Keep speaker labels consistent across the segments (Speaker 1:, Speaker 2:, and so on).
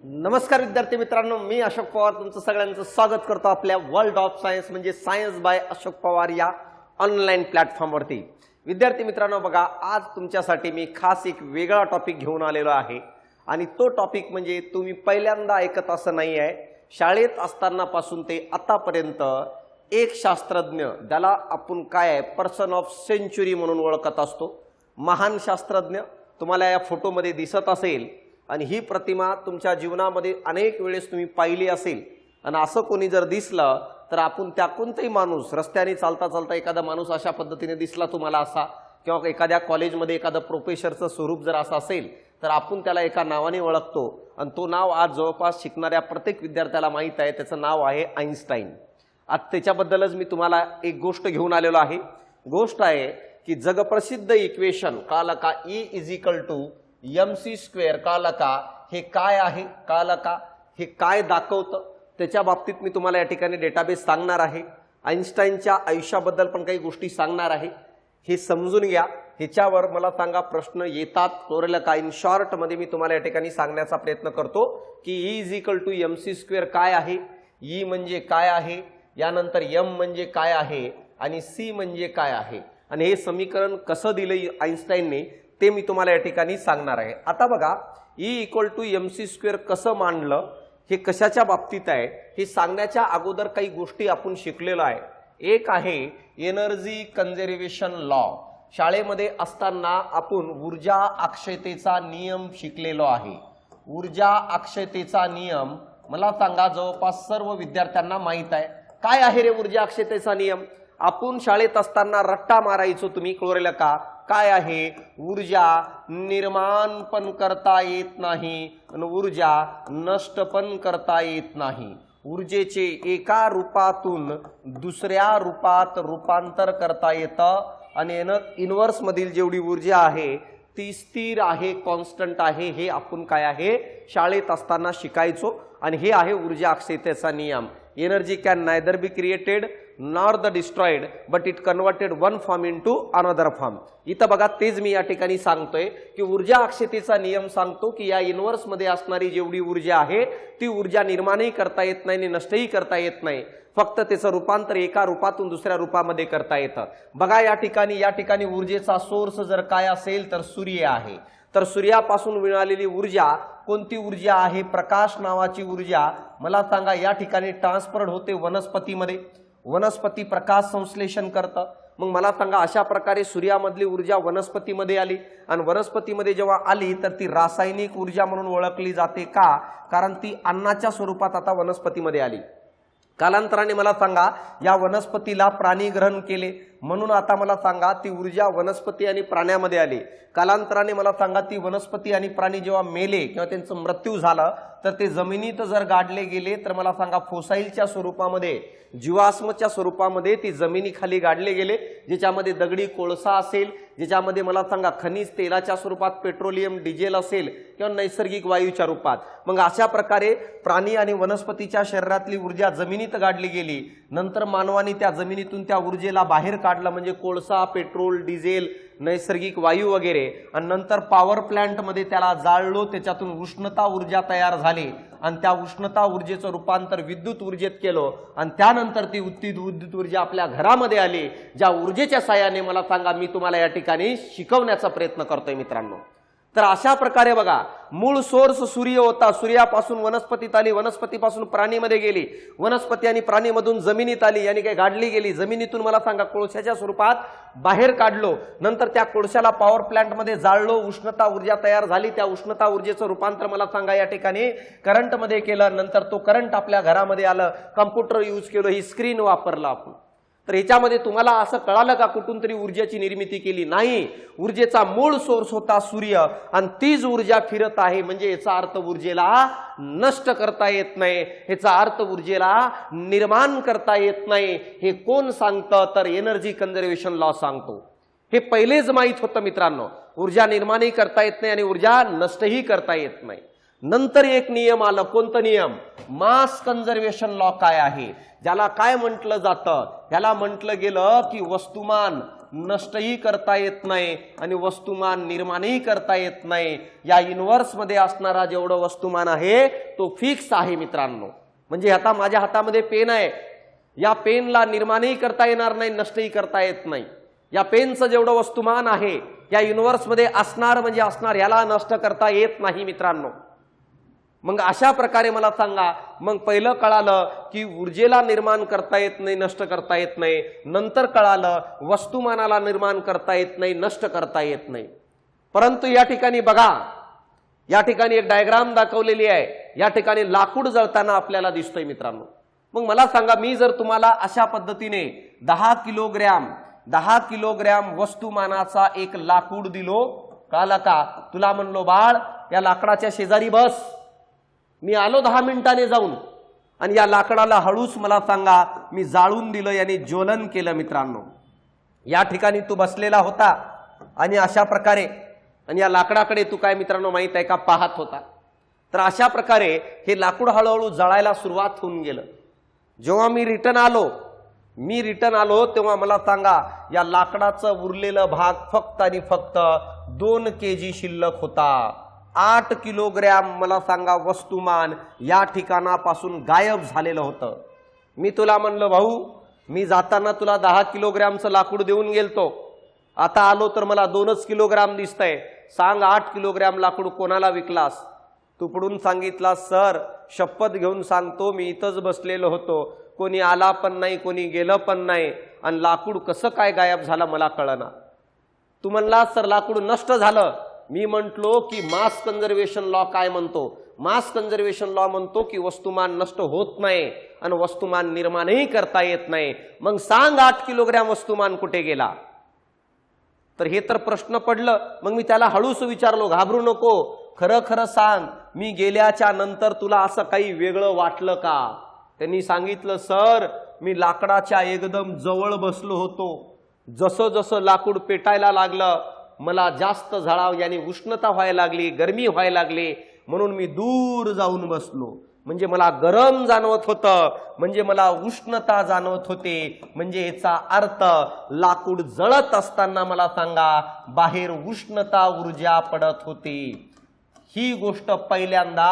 Speaker 1: नमस्कार विद्यार्थी मित्रांनो, मी अशोक पवार तुमचं सगळ्यांचं स्वागत करतो आपल्या वर्ल्ड ऑफ सायन्स म्हणजे सायन्स बाय अशोक पवार या ऑनलाईन प्लॅटफॉर्मवरती। विद्यार्थी मित्रांनो बघा, आज तुमच्यासाठी मी खास एक वेगळा टॉपिक घेऊन आलेलो आहे आणि तो टॉपिक म्हणजे तुम्ही पहिल्यांदा ऐकत असं नाही आहे। शाळेत असताना पासून ते आतापर्यंत एक शास्त्रज्ञ ज्याला आपण काय आहे पर्सन ऑफ सेंचुरी म्हणून ओळखत असतो, महान शास्त्रज्ञ तुम्हाला या फोटोमध्ये दिसत असेल आणि ही प्रतिमा तुमच्या जीवनामध्ये अनेक वेळेस तुम्ही पाहिली असेल। आणि असं कोणी जर दिसलं तर आपण त्या कोणताही माणूस रस्त्याने चालता चालता एखादा माणूस अशा पद्धतीने दिसला तुम्हाला असा, किंवा एखाद्या कॉलेजमध्ये एखादा प्रोफेसरचं स्वरूप जर असं असेल तर आपण त्याला एका नावाने ओळखतो आणि तो नाव आज जवळपास शिकणाऱ्या प्रत्येक विद्यार्थ्याला माहीत आहे। त्याचं नाव आहे आईन्स्टाईन। आज त्याच्याबद्दलच मी तुम्हाला एक गोष्ट घेऊन आलेलो आहे। गोष्ट आहे की जगप्रसिद्ध इक्वेशन कळलं का, E = mc² कळलं का, हे काय आहे कळलं का, हे काय दाखवतं त्याच्या बाबतीत मी तुम्हाला या ठिकाणी डेटाबेस सांगणार आहे। आईन्स्टाईनच्या आयुष्याबद्दल पण काही गोष्टी सांगणार आहे, हे समजून घ्या। ह्याच्यावर मला सांगा प्रश्न येतात कळलं का। इन शॉर्ट मध्ये मी तुम्हाला या ठिकाणी सांगण्याचा प्रयत्न करतो की E = mc² काय आहे, E म्हणजे काय आहे, यानंतर M म्हणजे काय आहे आणि C म्हणजे काय आहे आणि हे समीकरण कसं दिलं आईन्स्टाईनने ते मी तुम्हाला या ठिकाणी सांगणार आहे। आता बघा, E = mc² कसं मांडलं, हे कशाच्या बाबतीत आहे हे सांगण्याच्या अगोदर काही गोष्टी आपण शिकलेलो आहे। एक आहे एनर्जी कन्झर्वेशन लॉ। शाळेमध्ये असताना आपण ऊर्जा अक्षयतेचा नियम शिकलेलो आहे। ऊर्जा अक्षयतेचा नियम मला सांगा जवळपास सर्व विद्यार्थ्यांना माहित आहे। काय आहे रे ऊर्जा अक्षयतेचा नियम? आपण शाळेत असताना रट्टा मारायचो, तुम्ही कळलं का। काय आहे? ऊर्जा निर्माण पण करता येत नाही आणि ऊर्जा नष्ट पण करता येत नाही। ऊर्जेचे एका रूपातून दुसऱ्या रूपात रूपांतर करता येतं आणि इनव्हर्स मधील जेवढी ऊर्जा आहे ती स्थिर आहे, कॉन्स्टंट आहे। हे आपण काय आहे शाळेत असताना शिकायचो आणि हे आहे ऊर्जा अक्षयतेचा नियम। Energy can neither be created nor the destroyed but it converted one form into another form. इथं बघा तेच मी या ठिकाणी सांगतोय की ऊर्जा अक्षयतेचा नियम सांगतो की या युनिव्हर्स मध्ये असणारी जेवढी ऊर्जा आहे ती ऊर्जा निर्माणही करता येत नाही आणि नष्टही करता येत नाही, फक्त त्याचं रूपांतर एका रूपातून दुसऱ्या रूपामध्ये करता येतं। बघा या ठिकाणी ऊर्जेचा सोर्स जर काय असेल तर सूर्य आहे, तर सूर्यापासून मिळालेली ऊर्जा कोणती ऊर्जा आहे? प्रकाश नावाची ऊर्जा मला सांगा या ठिकाणी ट्रान्सफर्ड होते वनस्पतीमध्ये, वनस्पती प्रकाश संश्लेषण करतं। मग मला सांगा अशा प्रकारे सूर्यामधली ऊर्जा वनस्पतीमध्ये आली आणि वनस्पतीमध्ये जेव्हा आली तर ती रासायनिक ऊर्जा म्हणून ओळखली जाते का? कारण ती अन्नाच्या स्वरूपात आता वनस्पतीमध्ये आली। कालांतराने मला सांगा या वनस्पतीला प्राणी ग्रहण केले म्हणून आता मला सांगा ती ऊर्जा वनस्पती आणि प्राण्यामध्ये आली। कालांतराने मला सांगा ती वनस्पती आणि प्राणी जेव्हा मेले किंवा त्यांचा मृत्यू झाला तर ते जमिनीत जर गाडले गेले तर मला सांगा फोसाईलच्या स्वरूपामध्ये, जीवाश्मच्या स्वरूपामध्ये ती जमिनीखाली गाडले गेले, ज्याच्यामध्ये दगडी कोळसा असेल, ज्याच्यामध्ये मला सांगा खनिज तेलाच्या स्वरूपात पेट्रोलियम डिझेल असेल किंवा नैसर्गिक वायूच्या रूपात। मग अशा प्रकारे प्राणी आणि वनस्पतीच्या शरीरातली ऊर्जा जमिनीत गाडली गेली, नंतर मानवाने त्या जमिनीतून त्या ऊर्जेला बाहेर काढलं म्हणजे कोळसा, पेट्रोल, डिझेल, नैसर्गिक वायू वगैरे, आणि नंतर पॉवर प्लांट मध्ये त्याला जाळलो, त्याच्यातून उष्णता ऊर्जा तयार झाली आणि त्या उष्णता ऊर्जेचं रूपांतर विद्युत ऊर्जेत केलं आणि त्यानंतर ती विद्युत ऊर्जा आपल्या घरामध्ये आली, ज्या ऊर्जेच्या साहाय्याने मला सांगा मी तुम्हाला या ठिकाणी शिकवण्याचा प्रयत्न करतोय मित्रांनो। तर अशा प्रकारे बघा मूळ सोर्स सूर्य होता, सूर्यापासून वनस्पतीत आली, वनस्पतीपासून प्राणीमध्ये गेली, वनस्पती आणि प्राणीमधून जमिनीत आली, यानी काय गाडली गेली, जमिनीतून मला सांगा कोळशाच्या स्वरूपात बाहेर काढलो, नंतर त्या कोळशाला पॉवर प्लांट मध्ये जाळलो, उष्णता ऊर्जा तयार झाली, त्या उष्णता ऊर्जेचं रूपांतर मला सांगा या ठिकाणी करंट मध्ये केलं, नंतर तो करंट आपल्या घरामध्ये आलं, कॉम्प्युटर यूज केलं, ही स्क्रीन वापरला आपण। तर याच्यामध्ये तुम्हाला असं कळालं का कुठून तरी ऊर्जेची निर्मिती केली? नाही, ऊर्जेचा मूळ सोर्स होता सूर्य आणि तीच ऊर्जा फिरत आहे, म्हणजे याचा अर्थ ऊर्जेला नष्ट करता येत नाही, याचा अर्थ ऊर्जेला निर्माण करता येत नाही। हे कोण सांगतं? तर एनर्जी कन्झर्वेशन लॉ सांगतो। हे पहिलेच माहित होतं मित्रांनो, ऊर्जा निर्माणही करता येत नाही आणि ऊर्जा नष्टही करता येत नाही। नंतर एक नियम आला, कोणता नियम? मास कन्झर्वेशन लॉ काय आहे, ज्याला काय म्हटलं जातं? याला म्हटलं गेलं की वस्तुमान नष्टही करता येत नाही आणि वस्तुमान निर्माणही करता येत नाही। या युनिव्हर्स मध्ये असणारा जेवढं वस्तुमान आहे तो फिक्स आहे मित्रांनो। म्हणजे आता माझ्या हातामध्ये पेन आहे, या पेनला निर्माणही करता येणार नाही, नष्टही करता येत नाही। या पेनचं जेवढं वस्तुमान आहे या युनिव्हर्स मध्ये असणार म्हणजे असणार, याला नष्ट करता येत नाही मित्रांनो। मग अशा प्रकारे मला सांगा, मग पहिलं कळालं की ऊर्जेला निर्माण करता येत नाही, नष्ट करता येत नाही, नंतर कळालं वस्तुमानाला निर्माण करता येत नाही, नष्ट करता येत नाही। परंतु या ठिकाणी बघा, या ठिकाणी एक डायग्राम दाखवलेली आहे, या ठिकाणी लाकूड जळताना आपल्याला दिसतंय मित्रांनो। मग मला सांगा, मी जर तुम्हाला अशा पद्धतीने 10 किलोग्रॅम वस्तुमानाचा एक लाकूड दिलो, कळालं का? तुला म्हणलो बाळ या लाकडाच्या शेजारी बस, मी आलो 10 मिनिटांनी जाऊन आणि या लाकडाला हळूच मला सांगा मी जाळून दिलं, याने ज्वलन केलं मित्रांनो। या ठिकाणी तू बसलेला होता आणि अशा प्रकारे, आणि या लाकडाकडे तू काय मित्रांनो माहित आहे का, पाहत होता। तर अशा प्रकारे हे लाकूड हळूहळू जळायला सुरुवात होऊन गेलं। जेव्हा मी रिटर्न आलो तेव्हा मला सांगा या लाकडाचं उरलेलं भाग फक्त आणि फक्त 2 kg शिल्लक होता। 8 किलोग्रॅम मला सांगा वस्तुमान या ठिकाणापासून गायब झालेलं होतं। मी तुला म्हणलं भाऊ, मी जाताना तुला 10 किलोग्रॅमचं लाकूड देऊन गेलतो, आता आलो तर मला 2च किलोग्रॅम दिसतंय, सांग 8 किलोग्रॅम लाकूड कोणाला विकलास? तू पुढून सांगितला, सर शपथ घेऊन सांगतो मी इथंच बसलेलो होतो, कोणी आला पण नाही, कोणी गेलं पण नाही, आणि लाकूड कसं काय गायब झालं मला कळना। तू म्हणला सर लाकूड नष्ट झालं। मी म्हटलो की मास कन्झर्वेशन लॉ काय म्हणतो? मास कन्झर्वेशन लॉ म्हणतो की वस्तुमान नष्ट होत नाही आणि वस्तुमान निर्माणही करता येत नाही। मग सांग 8 किलोग्रॅम वस्तुमान कुठे गेला? तर हे तर प्रश्न पडलं। मग मी त्याला हळूच विचारलो, घाबरू नको, खरं खरं सांग, मी गेल्याच्या नंतर तुला असं काही वेगळं वाटलं का? त्यांनी सांगितलं, सर मी लाकडाच्या एकदम जवळ बसलो होतो, जसं जसं लाकूड पेटायला लागलं मला जास्त झळाव यानी उष्णता व्हायला लागली, गरमी व्हायला लागली, म्हणून मी दूर जाऊन बसलो। म्हणजे मला गरम जाणवत होतं, म्हणजे मला उष्णता जाणवत होते, म्हणजे याचा अर्थ लाकूड जळत असताना मला सांगा बाहेर उष्णता ऊर्जा पडत होती। ही गोष्ट पहिल्यांदा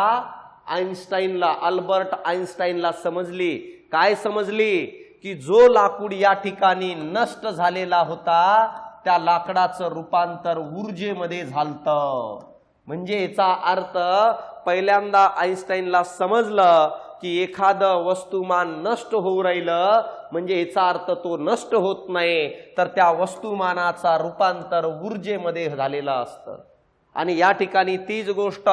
Speaker 1: अल्बर्ट आइन्स्टाईनला समजली। काय समजली? की जो लाकूड या ठिकाणी नष्ट झालेला होता त्या लाकडाचं रूपांतर ऊर्जेमध्ये झालतं। म्हणजे याचा अर्थ पहिल्यांदा आइन्स्टाईनला समजलं की एखादं वस्तुमान नष्ट होऊ राहिलं म्हणजे याचा अर्थ तो नष्ट होत नाही, तर त्या वस्तुमानाचा रूपांतर ऊर्जेमध्ये झालेला असतं। आणि या ठिकाणी तीच गोष्ट,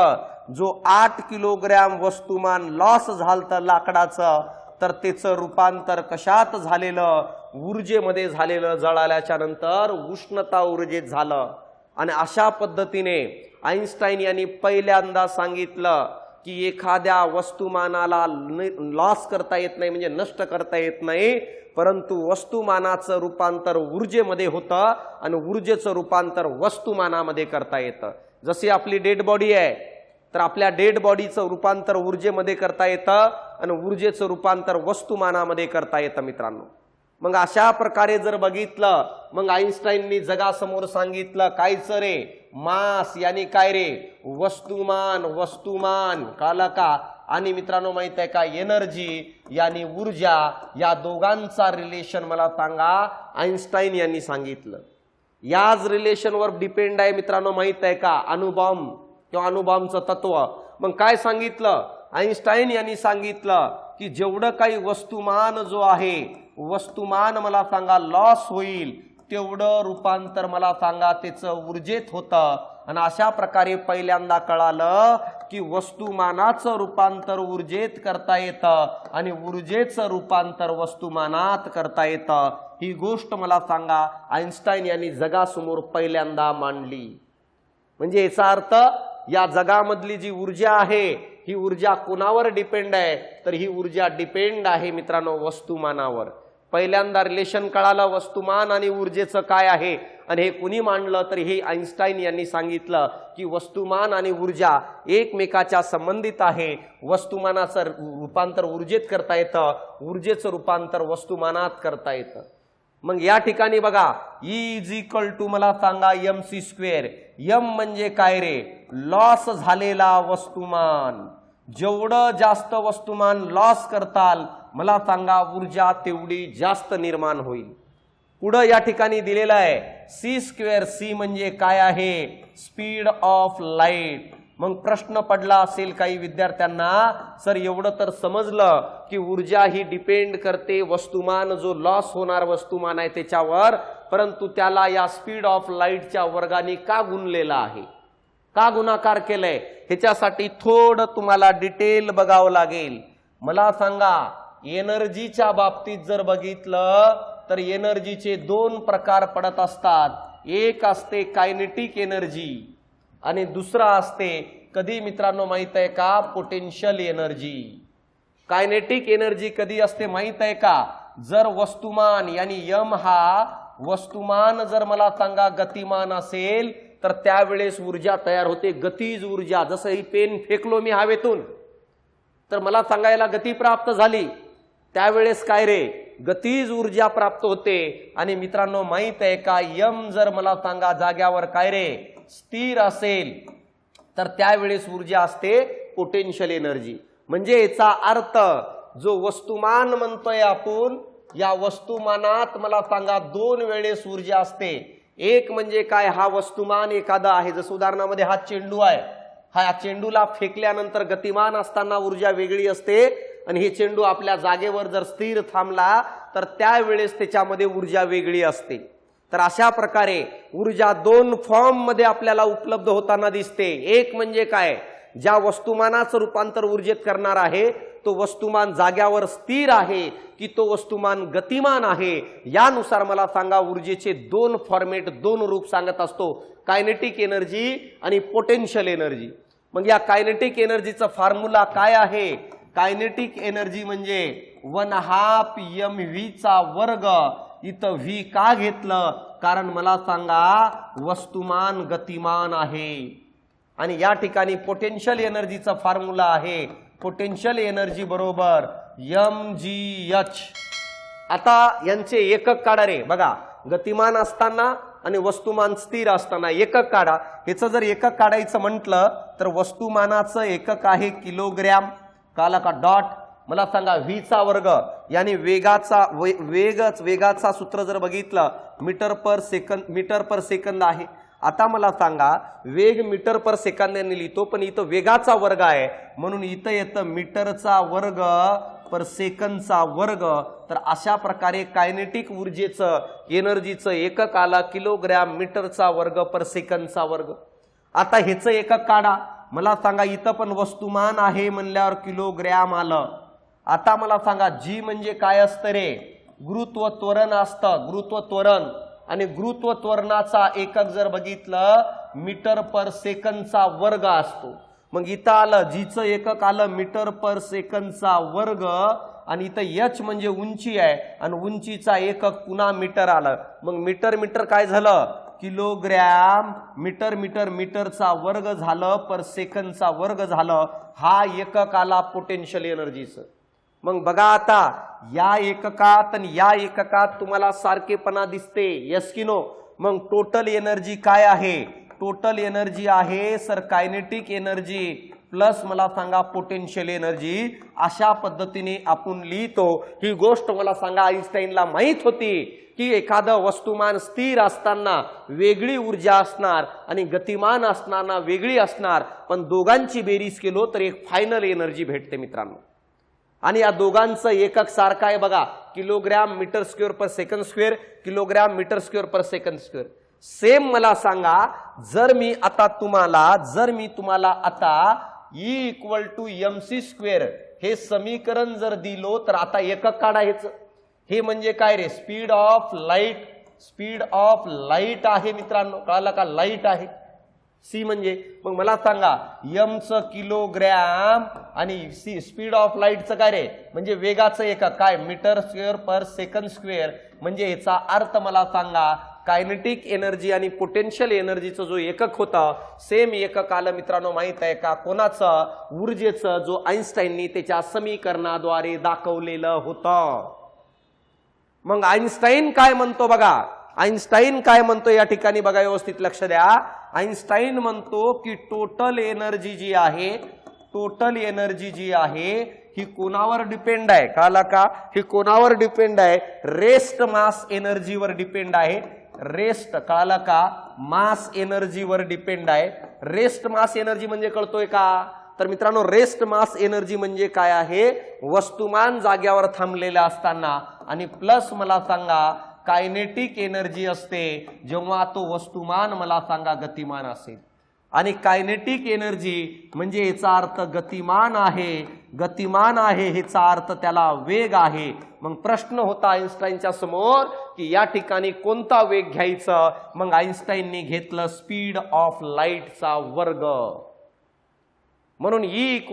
Speaker 1: जो 8 किलोग्रॅम वस्तुमान लॉस झालतं लाकडाचं, तर त्याचं रूपांतर कशात झालेलं? ऊर्जेमध्ये झालेलं। जळाल्याच्या नंतर उष्णता ऊर्जेत झालं। आणि अशा पद्धतीने आइन्स्टाईन यांनी पहिल्यांदा सांगितलं की एखाद्या वस्तुमानाला लॉस करता येत नाही, म्हणजे नष्ट करता येत नाही, परंतु वस्तुमानाचं रूपांतर ऊर्जेमध्ये होतं आणि ऊर्जेचं रूपांतर वस्तुमानामध्ये करता येतं। जशी आपली डेड बॉडी आहे, तर आपल्या डेड बॉडीचं रूपांतर ऊर्जेमध्ये करता येतं आणि ऊर्जेचं रूपांतर वस्तुमानामध्ये करता येतं मित्रांनो। मग अशा प्रकारे जर बघितलं, मग आइन्स्टाईननी जगासमोर सांगितलं कायच रे, मास यानी काय रे, वस्तुमान, वस्तुमान कळलं का? आणि मित्रांनो माहित आहे का, एनर्जी यानी ऊर्जा, या दोघांचा रिलेशन मला सांगा आइन्स्टाईन यांनी सांगितलं। याच रिलेशनवर डिपेंड आहे मित्रांनो माहित आहे का, अणुबॉम्ब किंवा अणुबॉम्बचं तत्व। मग काय सांगितलं आइन्स्टाईन यांनी? सांगितलं की जेवढं काही वस्तुमान जो आहे, वस्तुमान मला सांगा लॉस होईल, तेवढं रूपांतर मला सांगा त्याचं ऊर्जेत होतं। आणि अशा प्रकारे पहिल्यांदा कळालं की वस्तुमानाचं रूपांतर ऊर्जेत करता येतं आणि ऊर्जेचं रूपांतर वस्तुमानात करता येतं। ही गोष्ट मला सांगा आइन्स्टाईन यांनी जगासमोर पहिल्यांदा मांडली। म्हणजे याचा अर्थ या जगामधली जी ऊर्जा आहे ही ऊर्जा कोणावर डिपेंड आहे? तर ही ऊर्जा डिपेंड आहे मित्रांनो वस्तुमानावर। पहिल्यांदा रिलेशन कळालं वस्तुमान आणि ऊर्जेचं काय आहे, आणि हे कुणी मांडलं? तर हे आइन्स्टाईन यांनी सांगितलं की वस्तुमान आणि ऊर्जा एकमेकाच्या संबंधित आहे। वस्तुमानाचं रूपांतर ऊर्जेत करता येतं, ऊर्जेचं रूपांतर वस्तुमानात करता येतं। मग या ठिकाणी बघा E इज इक्वल टू मला सांगा mc स्क्वेअर. m म्हणजे काय रे? लॉस झालेला वस्तुमान. जेवढं जास्त वस्तुमान लॉस करताल मला सांगा ऊर्जा तेवढी जास्त निर्माण होईल. पुढं या ठिकाणी दिलेलं आहे c स्क्वेअर. c म्हणजे काय आहे? Speed of light. मग प्रश्न पडला असेल काही विद्यार्थ्यांना, सर एवढं तर समजलं की ऊर्जा ही डिपेंड करते वस्तुमान, जो लॉस होणार वस्तुमान आहे त्याच्यावर, परंतु त्याला या स्पीड ऑफ लाईटच्या वर्गाने का गुणलेला आहे, का गुणाकार केलंय? ह्याच्यासाठी थोडं तुम्हाला डिटेल बघावं लागेल. मला सांगा एनर्जीच्या बाबतीत जर बघितलं तर एनर्जीचे दोन प्रकार पडत असतात. एक असते कायनेटिक एनर्जी आणि दुसरा असते कधी मित्रांनो माहित आहे का? Potential energy. कायनेटिक एनर्जी कधी असते माहित आहे का? जर वस्तुमान यानी m हा वस्तुमान जर मला सांगा गतिमान असेल तर त्यावेळेस ऊर्जा तयार होते, गतीज ऊर्जा. जसं ही पेन फेकलो मी हवेतून तर मला सांगायला गती प्राप्त झाली, त्यावेळेस काय रे? गतीज ऊर्जा प्राप्त होते. आणि मित्रांनो माहित आहे का m जर मला सांगा जाग्यावर काय रे स्थिर असेल तर त्यावेळेस ऊर्जा असते पोटेन्शियल एनर्जी. म्हणजे याचा अर्थ जो वस्तुमान म्हणतोय आपण, या वस्तुमानात मला सांगा दोन वेळेस ऊर्जा असते. एक म्हणजे काय? हा वस्तुमान एखादा आहे, जसं उदाहरणामध्ये हा चेंडू आहे, हा चेंडूला फेकल्यानंतर गतिमान असताना ऊर्जा वेगळी असते आणि हे चेंडू आपल्या जागेवर जर स्थिर थांबला तर त्यावेळेस त्याच्यामध्ये ऊर्जा वेगळी असते. तर अशा प्रकारे ऊर्जा दोन फॉर्म मध्ये आपल्याला उपलब्ध होताना दिसते. एक म्हणजे काय? ज्या वस्तुमानाचं रूपांतर ऊर्जेत करणार आहे तो वस्तुमान जाग्यावर स्थिर आहे की तो वस्तुमान गतिमान आहे, यानुसार मला सांगा ऊर्जेचे दोन फॉर्मेट, दोन रूप सांगत असतो, कायनेटिक एनर्जी आणि पोटेन्शियल एनर्जी. मग या कायनेटिक एनर्जीचा फॉर्म्युला काय आहे? कायनेटिक एनर्जी म्हणजे 1/2 mv चा वर्ग. इथं v का घेतलं? कारण मला सांगा वस्तुमान गतिमान आहे. आणि या ठिकाणी पोटेन्शियल एनर्जीचा फॉर्म्युला आहे पोटेन्शियल एनर्जी बरोबर mgh. आता यांचे एकक काढा रे. बघा गतिमान असताना आणि वस्तुमान स्थिर असताना एकक काढा. ह्याचं जर एकक काढायचं म्हटलं तर वस्तुमानाचं एकक आहे किलोग्रॅम. काला का डॉट. मला सांगा v चा वर्ग यानी वेगाचा सूत्र जर बघितलं मीटर पर सेकंद आहे. आता मला सांगा वेग मीटर पर सेकंदाने लिहितो पण इथं वेगाचा वर्ग आहे म्हणून इथं येतं मीटरचा वर्ग पर सेकंदचा वर्ग. तर अशा प्रकारे कायनेटिक ऊर्जेचं एनर्जीचं एकक आला किलोग्रॅम मीटरचा वर्ग पर सेकंदचा वर्ग. आता ह्याचं एकक काढा. मला सांगा इथं पण वस्तुमान आहे म्हणल्यावर किलोग्रॅम आलं. आता मला सांगा जी म्हणजे काय असतं रे? गुरुत्व त्वरण असतं, गुरुत्व त्वरण. आणि गुरुत्व त्वरणाचा एकक जर बघितलं मीटर पर सेकंदचा वर्ग असतो. मग इथं आलं जीचं एकक आलं मीटर पर सेकंदचा वर्ग आणि इथं h म्हणजे उंची आहे आणि उंचीचा एकक पुन्हा मीटर आलं. मग मीटर काय झालं? किलोग्रॅम. मीटरचा वर्ग झालं पर सेकंदचा वर्ग झालं. हा एकक आला पोटेन्शियल एनर्जीचं. मग बघा आता या एककात आणि या एककात तुम्हाला सारखेपणा दिसते, यस की नो? मग टोटल एनर्जी काय आहे? टोटल एनर्जी आहे सर कायनेटिक एनर्जी प्लस मला सांगा पोटेन्शियल एनर्जी. अशा पद्धतीने आपण लिहितो. ही गोष्ट मला सांगा आईन्स्टाईनला माहित होती की एखादं वस्तुमान स्थिर असताना वेगळी ऊर्जा असणार आणि गतिमान असताना वेगळी असणार, पण दोघांची बेरीज केलो तर एक फायनल एनर्जी भेटते मित्रांनो. आणि या दोघांचं एकक सारखं आहे बघा, kilogram metre square per second square, kilogram metre square per second square. Same मला सांगा जर मी तुम्हाला आता E = mc स्क्वेअर हे समीकरण जर दिलो तर आता एकक काढा. हे म्हणजे काय रे? Speed of light. Speed of light आहे मित्रांनो, कळालं का? लाईट आहे c म्हणजे. मग मला सांगा m चं किलोग्रॅम आणि c स्पीड ऑफ लाईटचं काय रे? म्हणजे वेगाचं एकक काय? Metre square per second square. म्हणजे याचा अर्थ मला सांगा कायनेटिक एनर्जी आणि पोटेन्शियल एनर्जीचं जो एकक होता सेम एकक आलं मित्रांनो. माहित आहे का कोणाचं? ऊर्जेचं, जो आईन्स्टाईननी त्याच्या समीकरणाद्वारे दाखवलेलं होतं. मग आईन्स्टाईन काय म्हणतो बघा, आईन्स्टाईन काय म्हणतो या ठिकाणी बघा, व्यवस्थित लक्ष द्या. आईन्स्टाईन म्हणतो की टोटल एनर्जी जी आहे, टोटल एनर्जी जी आहे ही कोणावर डिपेंड आहे, कळलं का? ही कोणावर डिपेंड आहे? रेस्ट मास एनर्जीवर डिपेंड आहे. रेस्ट, कळलं का? मास एनर्जीवर डिपेंड आहे. रेस्ट मास एनर्जी म्हणजे कळतोय का? तर मित्रांनो, रेस्ट मास एनर्जी म्हणजे काय आहे? वस्तुमान जाग्यावर थांबलेला असताना, आणि प्लस मला सांगा कायनेटिक एनर्जी असते जेव्हा तो वस्तुमान मला सांगा गतिमान असेल. आणि कायनेटिक एनर्जी म्हणजे याचा अर्थ गतिमान आहे, गतिमान आहे ह्याचा अर्थ त्याला वेग आहे. मग प्रश्न होता आईन्स्टाईनच्या समोर की या ठिकाणी कोणता वेग घ्यायचा? मग आईन्स्टाईनने घेतलं स्पीड ऑफ लाईटचा वर्ग. म्हणून E =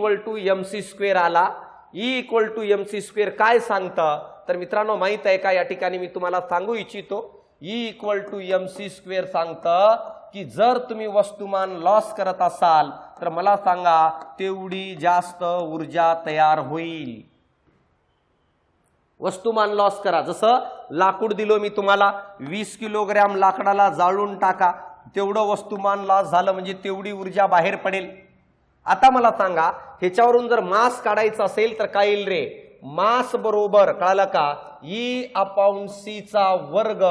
Speaker 1: mc² आला. E = mc² काय सांगतं? तर मित्रांनो माहित आहे का, या ठिकाणी मी तुम्हाला सांगू इच्छितो, E = mc² सांगतं की जर तुम्ही वस्तुमान लॉस करत असाल तर मला सांगा तेवढी जास्त ऊर्जा तयार होईल. वस्तुमान लॉस करा. जसं लाकूड दिलो मी तुम्हाला, 20 किलोग्रॅम लाकडाला जाळून टाका, तेवढं वस्तुमान लॉस झालं म्हणजे तेवढी ऊर्जा बाहेर पडेल. आता मला सांगा ह्याच्यावरून जर मास काढायचं असेल तर काय येईल रे? मास बरोबर, कळलं का, E/c चा वर्ग.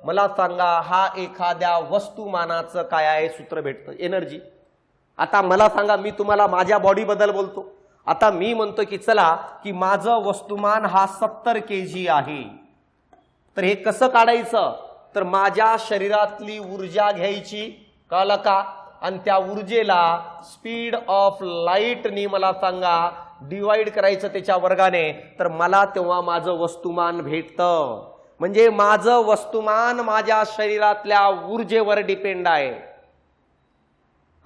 Speaker 1: मला सांगा हा एखाद्या वस्तुमानाचं काय आहे सूत्र भेटतं, एनर्जी. आता मला सांगा, मी तुम्हाला माझ्या बॉडी बद्दल बोलतो. आता मी म्हणतो की चला की माझं वस्तुमान हा 70 kg आहे. तर हे कसं काढायचं? तर माझ्या शरीरातली ऊर्जा घ्यायची, कळलं का, आणि त्या ऊर्जेला स्पीड ऑफ लाईटनी मला सांगा डिवाइड करायचं त्याच्या वर्गाने, तर मला तेव्हा माझं वस्तुमान भेटतं. म्हणजे माझं वस्तुमान माझ्या शरीरातल्या ऊर्जेवर डिपेंड आहे,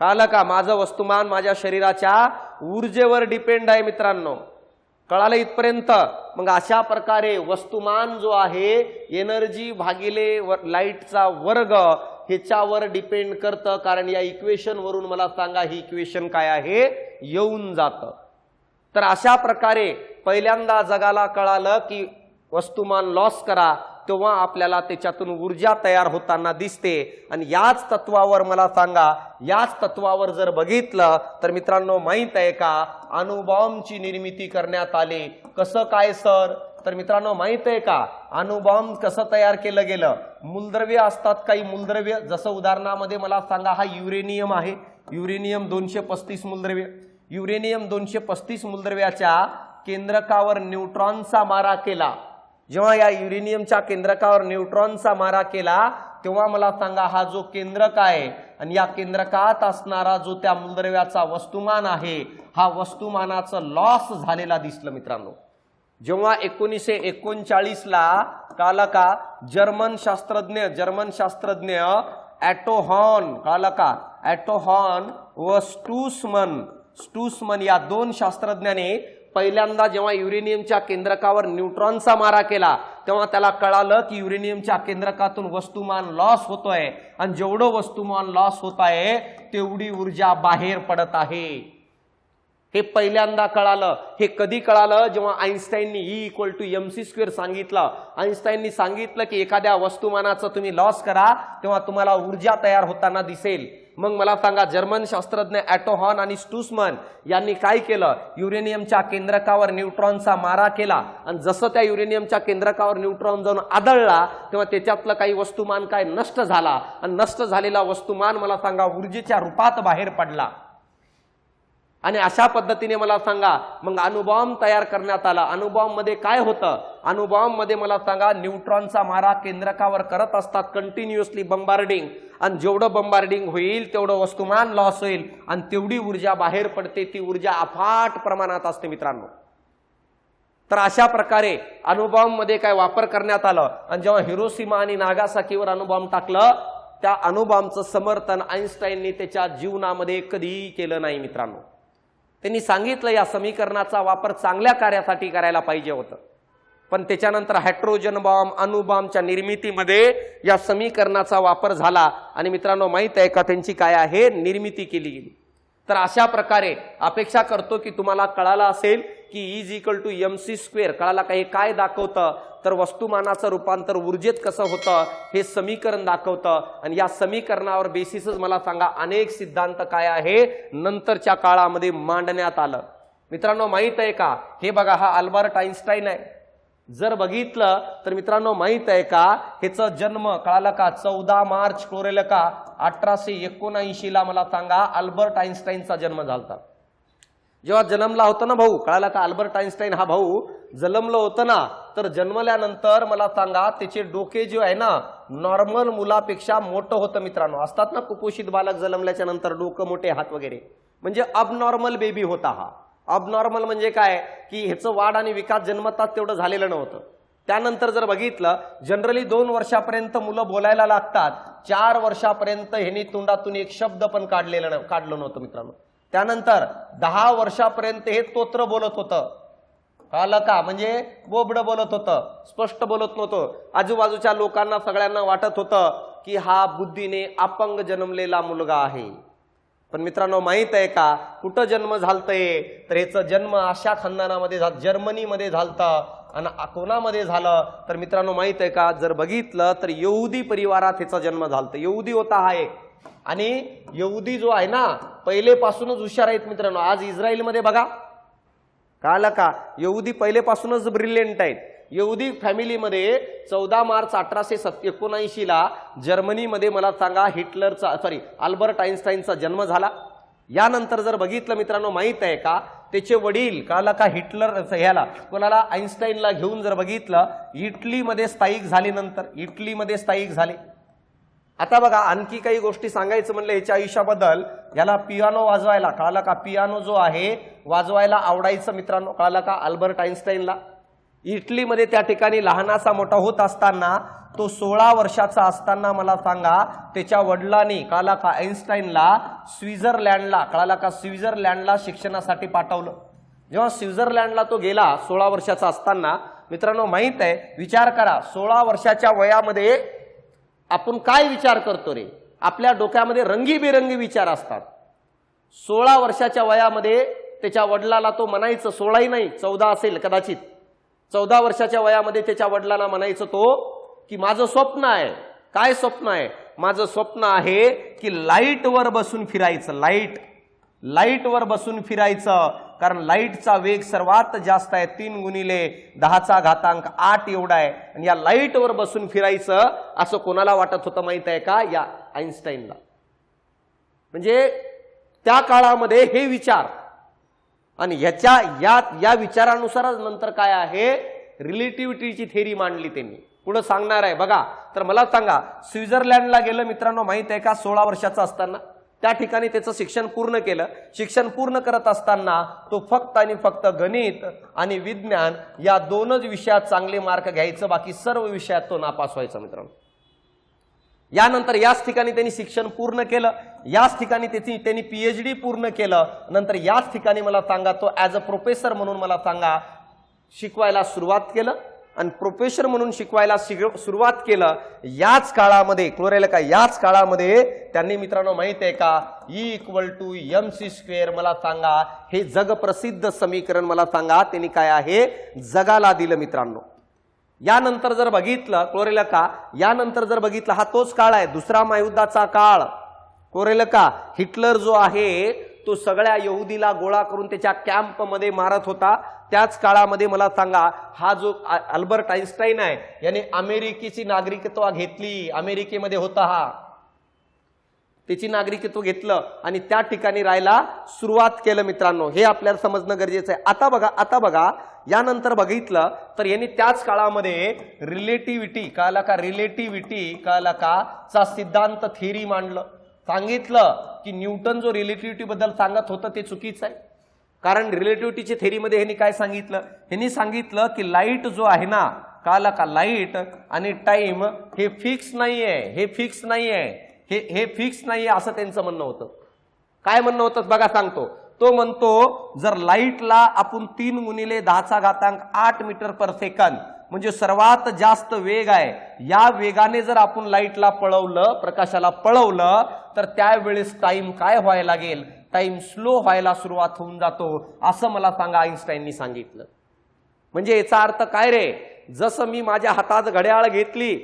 Speaker 1: कळलं का? माझं वस्तुमान माझ्या शरीराच्या ऊर्जेवर डिपेंड आहे मित्रांनो. कळालं इथपर्यंत? मग अशा प्रकारे वस्तुमान जो आहे एनर्जी भागिले लाईटचा वर्ग ह्याच्यावर डिपेंड करतं. कारण या इक्वेशन वरून मला सांगा ही इक्वेशन काय आहे येऊन जातं. तर अशा प्रकारे पहिल्यांदा जगाला कळालं की वस्तुमान लॉस करा तेव्हा आपल्याला त्याच्यातून ऊर्जा तयार होताना दिसते. आणि याच तत्वावर मला सांगा, याच तत्वावर जर बघितलं तर मित्रांनो माहित आहे का अणुबॉम्बची निर्मिती करण्यात आली. कसं काय सर? तर मित्रांनो माहित आहे का अणुबॉम्ब कसं तयार केलं गेलं? मूलद्रव्य असतात काही मूलद्रव्य, जसं उदाहरणामध्ये मला सांगा हा युरेनियम आहे. युरेनियम 235 मूलद्रव्य. युरेनियम 235 मूलद्रव्याच्या केंद्रकावर न्यूट्रॉनचा मारा केला. जेव्हा या युरेनियमच्या केंद्रकावर न्यूट्रॉनचा मारा केला तेव्हा मला सांगा हा जो केंद्रक आहे आणि या केंद्रकात असणारा जो त्या मूलद्रव्याचा वस्तुमान आहे हा वस्तुमानाचं लॉस झालेला दिसलं मित्रांनो. जेव्हा 1939 ला काला का जर्मन शास्त्रज्ञ ॲटो हॉर्न, काला का ॲटो हॉर्न व स्टूसमन या दोन शास्त्रज्ञांनी पहिल्यांदा जेव्हा युरेनियमच्या केंद्रकावर न्यूट्रॉनचा मारा केला तेव्हा त्याला कळालं की युरेनियमच्या केंद्रकातून वस्तुमान लॉस होतोय आणि जेवढं वस्तुमान लॉस होत आहे तेवढी ऊर्जा बाहेर पडत आहे. हे पहिल्यांदा कळालं. हे कधी कळालं? जेव्हा आईन्स्टाईननी E = mc² सांगितलं. आईन्स्टाईननी सांगितलं की एखाद्या वस्तुमानाचं तुम्ही लॉस करा तेव्हा तुम्हाला ऊर्जा तयार होताना दिसेल. मग मला सांगा जर्मन शास्त्रज्ञ ॲटो हॉर्न आणि स्टूसमन यांनी काय केलं? युरेनियमच्या केंद्रकावर न्यूट्रॉनचा मारा केला आणि जसं त्या युरेनियमच्या केंद्रकावर न्यूट्रॉन जाऊन आदळला तेव्हा त्याच्यातलं काही वस्तुमान काय नष्ट झाला आणि नष्ट झालेला वस्तुमान मला सांगा ऊर्जेच्या रूपात बाहेर पडला. आणि अशा पद्धतीने मला सांगा मग अणुबॉम्ब तयार करण्यात आला. अणुबॉम्ब मध्ये काय होतं? अणुबॉम्ब मध्ये मला सांगा न्यूट्रॉनचा मारा केंद्रकावर करत असतात कंटिन्युअसली बंबार्डिंग आणि जेवढं बंबार्डिंग होईल तेवढं वस्तुमान लॉस होईल आणि तेवढी ऊर्जा बाहेर पडते. ती ऊर्जा अफाट प्रमाणात असते मित्रांनो. तर अशा प्रकारे अणुबॉम्ब मध्ये काय वापर करण्यात आलं आणि जेव्हा हिरोशिमा आणि नागासाकीवर अणुबॉम्ब टाकलं त्या अणुबॉम्बचं समर्थन आईन्स्टाईननी त्याच्या जीवनामध्ये कधीही केलं नाही मित्रांनो. त्यांनी सांगितलं या समीकरणाचा वापर चांगल्या कार्यासाठी करायला पाहिजे होतं पण त्याच्यानंतर हायड्रोजन बॉम्ब अणुबॉम्बच्या निर्मितीमध्ये या समीकरणाचा वापर झाला आणि मित्रांनो माहित आहे का त्यांची काय आहे निर्मिती केली गेली. तर अशा प्रकारे अपेक्षा करतो की तुम्हाला कळालं असेल की E=mc². कळाला का? हे काय दाखवतं तर वस्तुमानाचं रूपांतर ऊर्जेत कसं होतं हे समीकरण दाखवतं. आणि या समीकरणावर बेसिसच मला सांगा अनेक सिद्धांत काय आहे नंतरच्या काळामध्ये मांडण्यात आलं. मित्रांनो माहित आहे का? हे बघा, हा अल्बर्ट आइन्स्टाईन आहे. जर बघितलं तर मित्रांनो माहित आहे का ह्याचा जन्म कळाला का 14 मार्च कोरेल का 1879 ला मला सांगा अल्बर्ट आइन्स्टाईनचा जन्म झाला. जेव्हा जन्मला होता ना भाऊ, कळाला का अल्बर्ट आइन्स्टाईन हा भाऊ जन्मलं होतं ना, तर जन्मल्यानंतर मला सांगा त्याचे डोके जे आहे ना नॉर्मल मुलापेक्षा मोठं होतं. मित्रांनो असतात ना कुपोषित बालक जन्मल्याच्या नंतर डोकं मोठे हात वगैरे, म्हणजे अबनॉर्मल बेबी होता हा. अबनॉर्मल म्हणजे काय की ह्याचं वाढ आणि विकास जन्मतात तेवढं झालेलं नव्हतं. त्यानंतर जर बघितलं जनरली 2 वर्षापर्यंत मुलं बोलायला लागतात, 4 वर्षापर्यंत ह्यांनी तोंडातून एक शब्द पण काढलं नव्हतं मित्रांनो. त्यानंतर 10 वर्षापर्यंत हे स्तोत्र बोलत होतं, कळलं का, म्हणजे बोबडं बोलत होतं, स्पष्ट बोलत नव्हतं. आजूबाजूच्या लोकांना सगळ्यांना वाटत होतं की हा बुद्धीने अपंग जन्मलेला मुलगा आहे. पण मित्रांनो माहित आहे का कुठं जन्म झालतंय तर ह्याचा जन्म अशा खानदानामध्ये झाला, जर्मनीमध्ये झालता. आणि कोणामध्ये झालं तर मित्रांनो माहित आहे का, जर बघितलं तर यहुदी परिवारात ह्याचा जन्म झालता. यहुदी होता हा एक. आणि यहुदी जो आहे ना पहिलेपासूनच हुशार आहेत मित्रांनो. आज इस्रायलमध्ये बघा, कळलं का, यहुदी पहिलेपासूनच ब्रिलियंट आहेत. यहुदी फॅमिलीमध्ये 14 मार्च 1879 ला जर्मनीमध्ये मला सांगा अल्बर्ट आइन्स्टाईनचा जन्म झाला. यानंतर जर बघितलं मित्रांनो माहित आहे का त्याचे वडील कळलं का हिटलर ह्याला कोणाला आइन्स्टाईनला घेऊन जर बघितलं इटलीमध्ये स्थायिक झाले. नंतर इटलीमध्ये स्थायिक झाले. आता बघा आणखी काही गोष्टी सांगायचं म्हणलं ह्याच्या आयुष्याबद्दल. याला पियानो वाजवायला कळलं का, पियानो जो आहे वाजवायला आवडायचं मित्रांनो, कळलं का अल्बर्ट आइन्स्टाईनला. इटलीमध्ये त्या ठिकाणी लहानाचा मोठा होत असताना तो 16 वर्षाचा असताना मला सांगा त्याच्या वडिलांनी कळला का आइन्स्टाईनला स्वित्झर्लंडला शिक्षणासाठी पाठवलं. जेव्हा स्वित्झर्लंडला तो गेला 16 वर्षाचा असताना मित्रांनो माहित आहे, विचार करा 16 वर्षाच्या वयामध्ये आपण काय विचार करतो रे, आपल्या डोक्यामध्ये रंगीबेरंगी विचार असतात. 16 वर्षाच्या वयामध्ये त्याच्या वडिलाला तो म्हणायचं, 16ही नाही 14 असेल कदाचित, 14 वर्षाच्या वयामध्ये त्याच्या वडिलांना म्हणायचं तो की माझं स्वप्न आहे. काय स्वप्न आहे? माझं स्वप्न आहे की लाईटवर बसून फिरायचं. लाईटवर बसून फिरायचं, कारण लाईटचा वेग सर्वात जास्त आहे, 3 × 10⁸ एवढा आहे. आणि या लाईटवर बसून फिरायचं असं कोणाला वाटत होतं माहित आहे का? या आइन्स्टाईनला. म्हणजे त्या काळामध्ये हे विचार आणि या विचारानुसारच नंतर काय आहे रिलेटिव्हिटीची थेरी मांडली त्यांनी. पुढे सांगणार आहे बघा. तर मला सांगा स्वित्झर्लंडला गेलं मित्रांनो माहित आहे का 16 वर्षाचा असताना त्या ठिकाणी त्याचं शिक्षण पूर्ण केलं. शिक्षण पूर्ण करत असताना तो फक्त आणि फक्त गणित आणि विज्ञान या 2च विषयात चांगले मार्क घ्यायचं, बाकी सर्व विषयात तो नापास व्हायचा मित्रांनो. यानंतर याच ठिकाणी त्यांनी शिक्षण पूर्ण केलं, याच ठिकाणी त्यांनी PhD पूर्ण केलं. नंतर याच ठिकाणी मला सांगा तो ॲज अ प्रोफेसर म्हणून मला सांगा शिकवायला सुरुवात केलं. आणि प्रोफेसर म्हणून शिकवायला सुरुवात केलं. याच काळामध्ये याच काळामध्ये त्यांनी मित्रांनो माहित आहे का E=mc² मला सांगा हे जगप्रसिद्ध समीकरण मला सांगा त्यांनी काय आहे जगाला दिलं मित्रांनो. यानंतर जर बघितलं यानंतर जर बघितलं हा तोच काळ आहे, दुसरा महायुद्धाचा काळ. हिटलर जो आहे तो सगळ्या यहुदीला गोळा करून त्याच्या कॅम्पमध्ये मारत होता. त्याच काळामध्ये मला सांगा हा जो अल्बर्ट आइन्स्टाईन आहे याने अमेरिकेची नागरिकत्व घेतली. अमेरिकेमध्ये होता हा, त्याची नागरिकत्व घेतलं आणि त्या ठिकाणी राहायला सुरुवात केलं मित्रांनो. हे आपल्याला समजणं गरजेचं आहे. आता बघा यानंतर बघितलं तर यांनी त्याच काळामध्ये रिलेटिव्हिटी चा सिद्धांत थेरी मांडलं. सांगितलं की न्यूटन जो रिलेटिव्हिटी बद्दल सांगत होतं ते चुकीचं आहे. कारण रिलेटिव्हिटीच्या थेरीमध्ये ह्यांनी काय सांगितलं, ह्यांनी सांगितलं की लाईट जो आहे ना लाईट आणि टाइम हे फिक्स नाहीये, हे फिक्स नाहीये असं त्यांचं म्हणणं होतं. काय म्हणणं होतं बघा सांगतो. तो म्हणतो जर लाईटला आपण 3 × 10⁸ मीटर पर सेकंद म्हणजे सर्वात जास्त वेग आहे, या वेगाने जर आपण लाईटला पळवलं, प्रकाशाला पळवलं तर त्यावेळेस टाइम काय व्हायला लागेल टाइम स्लो व्हायला सुरुवात होऊन जातो, असं मला सांगा आईन्स्टाईननी सांगितलं. म्हणजे याचा अर्थ काय रे, जसं मी माझ्या हातात घड्याळ घेतली,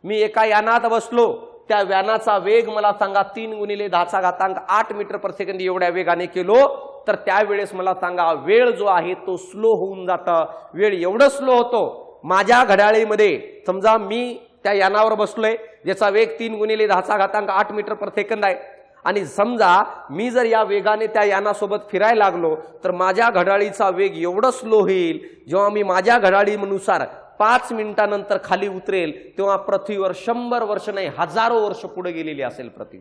Speaker 1: मी एका यानात बसलो, त्या व्यानाचा वेग मला सांगा 3 × 10⁸ मीटर पर सेकंद एवढ्या वेगाने केलो, तर त्यावेळेस मला सांगा वेळ जो आहे तो स्लो होऊन जातं. वेळ एवढं स्लो होतो माझ्या घड्याळीमध्ये, समजा मी त्या यानावर बसलोय ज्याचा वेग 3 × 10⁸ मीटर पर सेकंद आहे, आणि समजा मी जर या वेगाने त्या यानासोबत फिरायला लागलो तर माझ्या घड्याळीचा वेग एवढं स्लो होईल, जेव्हा मी माझ्या घड्याळीनुसार 5 मिनिटानंतर खाली उतरेल तेव्हा पृथ्वीवर 100 वर्ष नाही, हजारो वर्ष पुढे गेलेली असेल पृथ्वी.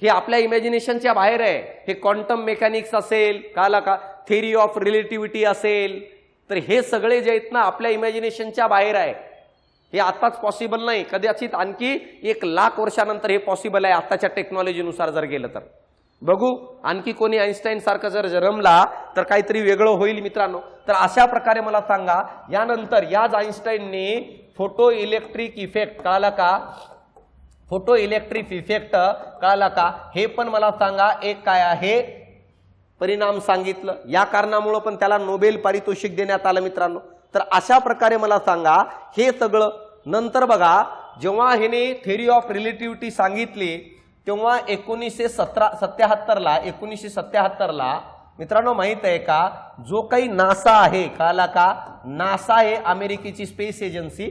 Speaker 1: हे आपल्या इमॅजिनेशनच्या बाहेर आहे. हे क्वांटम मेकॅनिक्स असेल, काला का थेरी ऑफ रिलेटिव्हिटी असेल, तर हे सगळे जे आहेत ना आपल्या इमॅजिनेशनच्या बाहेर आहे. हे आताच पॉसिबल नाही, कदाचित आणखी 1,00,000 वर्षानंतर हे पॉसिबल आहे आताच्या टेक्नॉलॉजीनुसार जर गेलं तर. बघू आणखी कोणी आईन्स्टाईन सारखं जर जन्मला तर काहीतरी वेगळं होईल मित्रांनो. तर अशा प्रकारे मला सांगा, यानंतर याच आईन्स्टाईनने फोटो इलेक्ट्रिक इफेक्ट कळला का, फोटो इलेक्ट्रिक इफेक्ट कळला का, हे पण मला सांगा एक काय आहे परिणाम सांगितलं. या कारणामुळे पण त्याला नोबेल पारितोषिक देण्यात आलं मित्रांनो. तर अशा प्रकारे मला सांगा हे सगळं. नंतर बघा जेव्हा ह्याने थेरी ऑफ रिलेटिव्हिटी सांगितली तेव्हा 1977ला मित्रांनो माहित आहे का, जो काही नासा आहे कळला का, नासा हे अमेरिकेची स्पेस एजन्सी,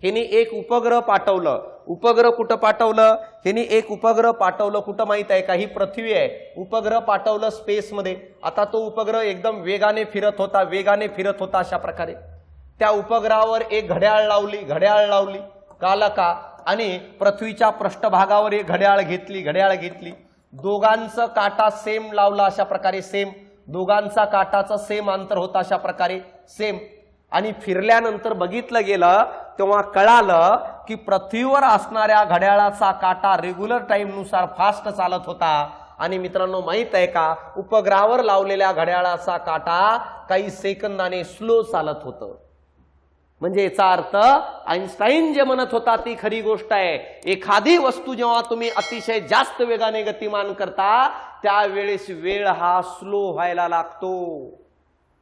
Speaker 1: ह्याने एक उपग्रह पाठवलं. उपग्रह कुठं पाठवलं, ह्याने एक उपग्रह पाठवलं कुठं माहित आहे का, ही पृथ्वी आहे, उपग्रह पाठवलं स्पेसमध्ये. आता तो उपग्रह एकदम वेगाने फिरत होता अशा प्रकारे. त्या उपग्रहावर एक घड्याळ लावली कळला का, आणि पृथ्वीच्या पृष्ठभागावर एक घड्याळ घेतली. दोघांचं काटा सेम लावला अशा प्रकारे, सेम दोघांचा काटाचं सेम अंतर होता अशा प्रकारे सेम. आणि फिरल्यानंतर बघितलं गेलं तेव्हा कळालं की पृथ्वीवर असणाऱ्या घड्याळाचा काटा रेग्युलर टाइमनुसार फास्ट चालत होता, आणि मित्रांनो माहित आहे का, उपग्रहावर लावलेल्या घड्याळाचा काटा काही सेकंदाने स्लो चालत होतं. म्हणजे याचा अर्थ आईन्स्टाईन जे म्हणत होता ती खरी गोष्ट आहे. एखादी वस्तू जेव्हा तुम्ही अतिशय जास्त वेगाने गतिमान करता त्यावेळेस वेळ हा स्लो व्हायला लागतो.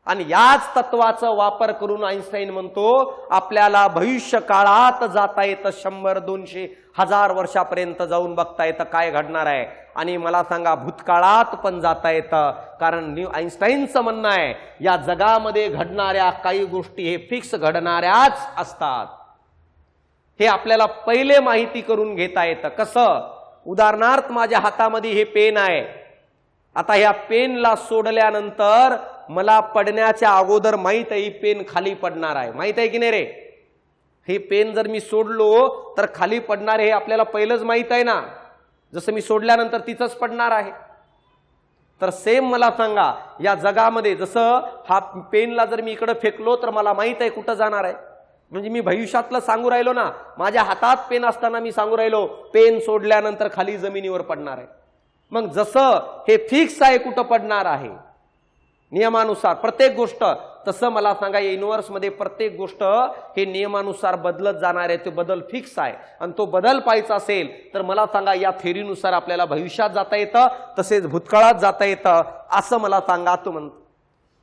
Speaker 1: आणि याच तत्वाचा वापर करून आईन्स्टाईन म्हणतो आपल्याला भविष्य काळात जाता येतं, 100, 200, 1000 वर्षापर्यंत जाऊन बघता येतं काय घडणार आहे. आणि मला सांगा भूतकाळात पण जाता येतं, कारण आईन्स्टाईनचं म्हणणं आहे या जगामध्ये घडणाऱ्या काही गोष्टी हे फिक्स घडणाऱ्याच असतात. हे आपल्याला पहिले माहिती करून घेता येतं. कसं, उदाहरणार्थ माझ्या हातामध्ये हे पेन आहे, आता ह्या पेनला सोडल्यानंतर मला पडण्याच्या अगोदर माहित आहे ही पेन खाली पडणार आहे, माहित आहे की नाही रे. हे पेन जर मी सोडलो तर खाली पडणार हे आपल्याला पहिलंच माहित आहे ना, जसं मी सोडल्यानंतर तिथंच पडणार आहे. तर सेम मला सांगा या जगामध्ये जसं हा पेनला जर मी इकडे फेकलो तर मला माहित आहे कुठं जाणार आहे. म्हणजे मी भविष्यातलं सांगू राहिलो ना, माझ्या हातात पेन असताना मी सांगू राहिलो पेन सोडल्यानंतर खाली जमिनीवर पडणार आहे. मग जसं हे फिक्स आहे कुठं पडणार आहे नियमानुसार प्रत्येक गोष्ट, तसं मला सांगा युनिव्हर्स मध्ये प्रत्येक गोष्ट हे नियमानुसार बदलत जाणार आहे. तो बदल फिक्स आहे, आणि तो बदल पाहायचा असेल तर मला सांगा या थेरीनुसार आपल्याला भविष्यात जाता येतं, तसेच भूतकाळात जाता येतं, असं मला सांगा तो म्हणतो.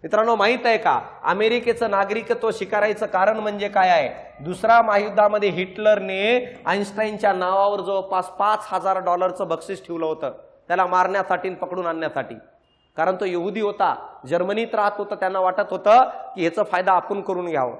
Speaker 1: मित्रांनो माहित आहे का, अमेरिकेचं नागरिकत्व स्वीकारायचं कारण म्हणजे काय आहे. दुसऱ्या महायुद्धामध्ये हिटलरने आईन्स्टाईनच्या नावावर जवळपास $5,000 बक्षीस ठेवलं होतं त्याला मारण्यासाठी पकडून आणण्यासाठी. कारण तो यहुदी होता, जर्मनीत राहत होता, त्यांना वाटत होतं की याचा फायदा आपण करून घ्यावं.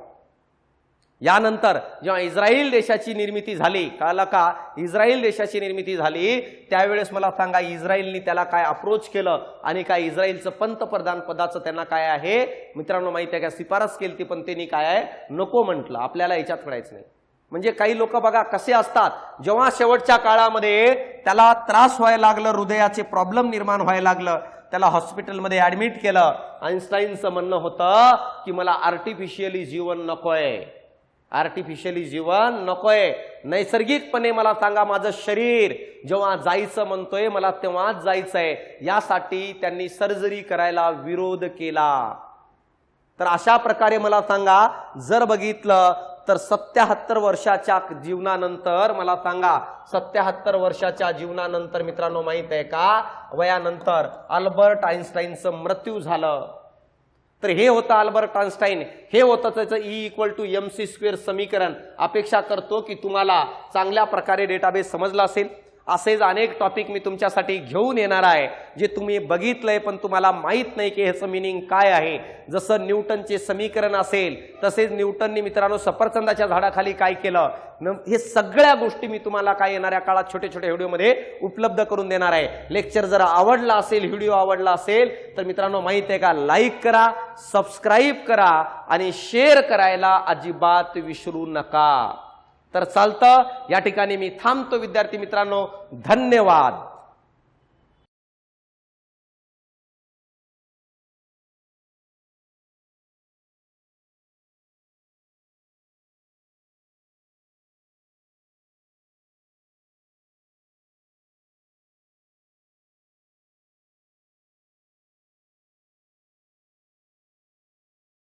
Speaker 1: यानंतर जेव्हा इस्रायल देशाची निर्मिती झाली कळलं का, इस्रायल देशाची निर्मिती झाली त्यावेळेस मला सांगा इस्रायलने त्याला काय अप्रोच केलं, आणि काय इस्रायलचं पंतप्रधान पदाचं त्यांना काय आहे मित्रांनो माहिती आहे का, शिफारस केली ती, पण त्यांनी काय आहे नको म्हटलं, आपल्याला याच्यात पडायचं नाही. म्हणजे काही लोक बघा कसे असतात, जेव्हा शेवटच्या काळामध्ये त्याला त्रास व्हायला लागलं, हृदयाचे प्रॉब्लेम निर्माण व्हायला लागलं, त्याला हॉस्पिटलमध्ये ऍडमिट केलं. आईन्स्टाईनचं म्हणणं होतं की मला आर्टिफिशियली जीवन नकोय, आर्टिफिशियली जीवन नकोय, नैसर्गिकपणे मला सांगा माझं शरीर जेव्हा जायचं म्हणतोय मला तेव्हाच जायचंय. यासाठी त्यांनी सर्जरी करायला विरोध केला. तर अशा प्रकारे मला सांगा जर बघितलं तर 77 वर्षाच्या जीवनानंतर मला सांगा, 77 वर्षाच्या जीवनानंतर मित्रांनो माहित आहे का, वयानंतर अल्बर्ट आइन्स्टाईनचं मृत्यू झालं. तर हे होतं अल्बर्ट आइन्स्टाईन, हे होतं त्याचं E=mc² समीकरण. अपेक्षा करतो की तुम्हाला चांगल्या प्रकारे डेटाबेस समजला असेल. असेच अनेक टॉपिक मी तुमच्यासाठी घेऊन येणार आहे जे तुम्ही बघितलंय पण तुम्हाला माहित नाही की ह्याचं मिनिंग काय आहे. जसं न्यूटनचे समीकरण असेल तसेच न्यूटनने मित्रांनो सफरचंदाच्या झाडाखाली काय केलं, हे सगळ्या गोष्टी मी तुम्हाला काय येणाऱ्या काळात छोटे छोटे व्हिडिओमध्ये उपलब्ध करून देणार आहे. लेक्चर जर आवडला असेल, व्हिडिओ आवडला असेल तर मित्रांनो माहित आहे का, लाईक करा, सबस्क्राईब करा आणि शेअर करायला अजिबात विसरू नका. तर चालतं, या ठिकाणी मी थांबतो विद्यार्थी मित्रांनो. धन्यवाद.